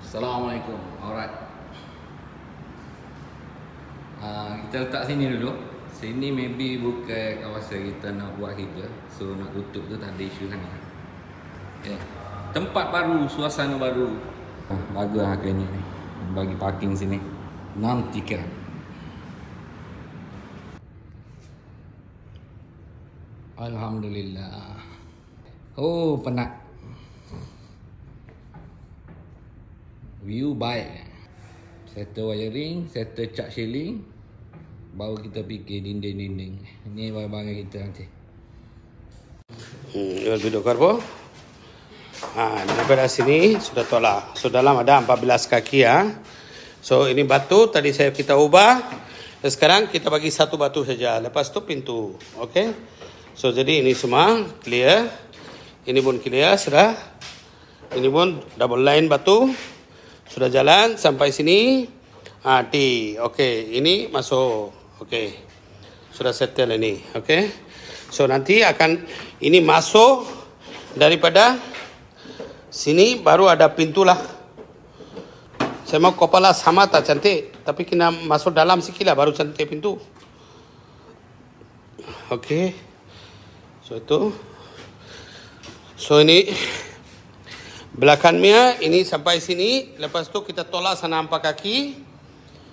Assalamualaikum. Alright. Kita letak sini dulu. Sini maybe bukan kawasan kita nak buat kerja. So nak tutup tu tak ada isu sangat. Okay. Tempat baru, suasana baru. Bagus lah klinik ni. Bagi parking sini. Non-tiket. Alhamdulillah. Oh, penat. View baik. Settle wiring, settle cat shielding. Baru kita fikir dinding-dinding. Ini barang-barang kita nanti. Duduk karbo. Daripada sini sudah tolak. So dalam ada 14 kaki ya. So ini batu tadi kita ubah. Sekarang kita bagi satu batu saja. Lepas tu pintu. Okey. So jadi ini semua clear. Ini pun clear sudah. Ini pun double line batu. Sudah jalan sampai sini. T. Okey, ini masuk. Okey. Sudah settle ini. Okey. So nanti akan ini masuk daripada sini baru ada pintu lah. Saya mau kepala sama tak cantik, tapi kena masuk dalam sikit lah baru cantik pintu. Okey. So itu. So ini belakangnya ini sampai sini. Lepas tu kita tolak sana 4 kaki.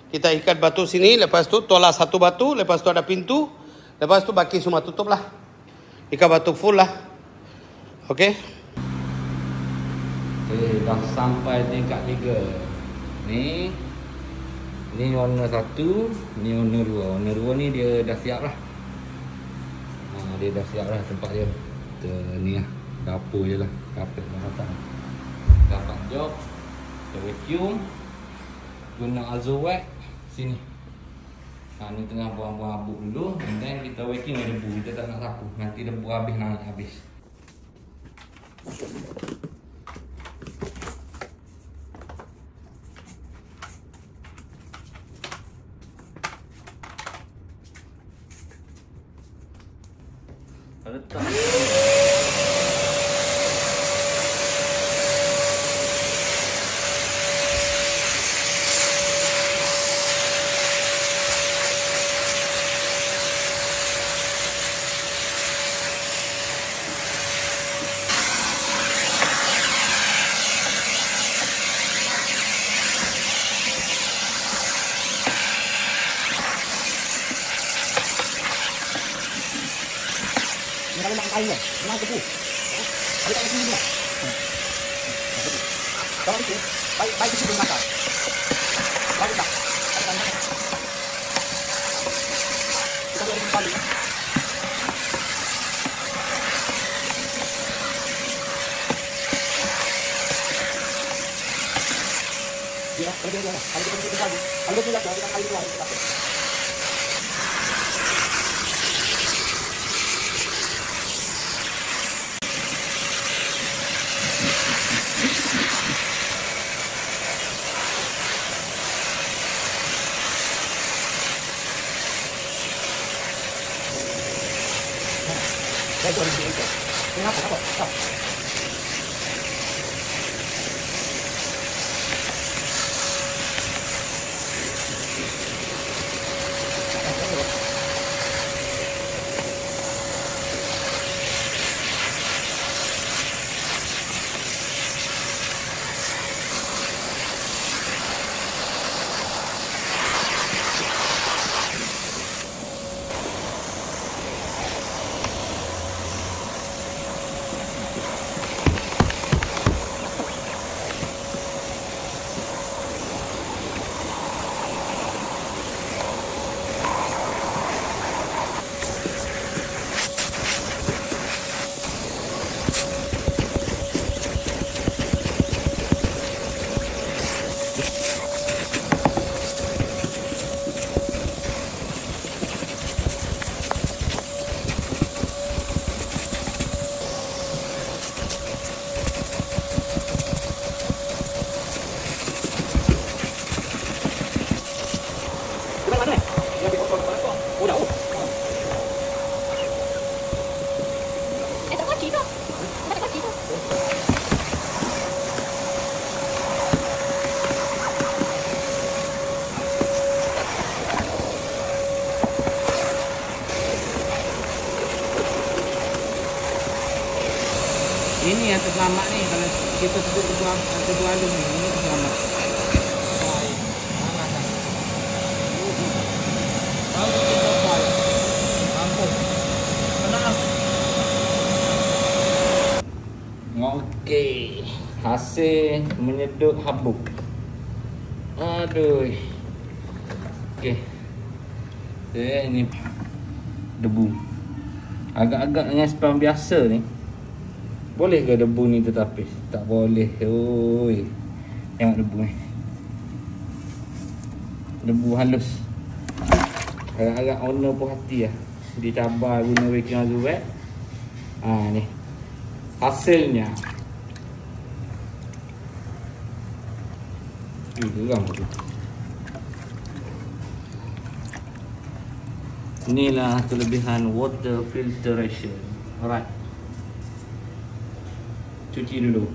Kita ikat batu sini. Lepas tu tolak satu batu. Lepas tu ada pintu. Lepas tu baki semua tutup lah. Ikat batu full lah. Okey. Okay, dah sampai tingkat 3. Ni owner 1, ni owner 2. Owner 2 ni dia dah siap lah. Dia dah siap lah tempat dia. Kita ni lah. Dapur je lah. Kapet dah datang. Dapat job. Kita vacuum. Guna Alzowax. Sini. Ni tengah buang-buang abu dulu. And then kita vacuum dengan debu. Kita tak nak sapu. Nanti debu habis naik habis. Letak. Kalau nak kain kan, nak tepu. Ada tak sini pula. Kalau itu, baik kecil dengan mata. Baik tak? Kita boleh kembali. Ya, kerja dia. Kalau kita kembali, kalau kita kali dua kita. Kenapa? ni yang terselamat ni. Kalau kita sebut tebu alung ni, ini terselamat. Okey, hasil menyedut habuk. Aduh. Okey. Ini debu. Agak-agak dengan spam biasa ni. Boleh ke debu ni tertapis? Tak boleh. Oi. Tengok debu ni. Debu halus. Agak-agak owner puas hati lah. Dia cabar guna vacuum azuwet. Ni. Hasilnya. Geram tu. Inilah kelebihan water filtration. Alright. Cuci dulu.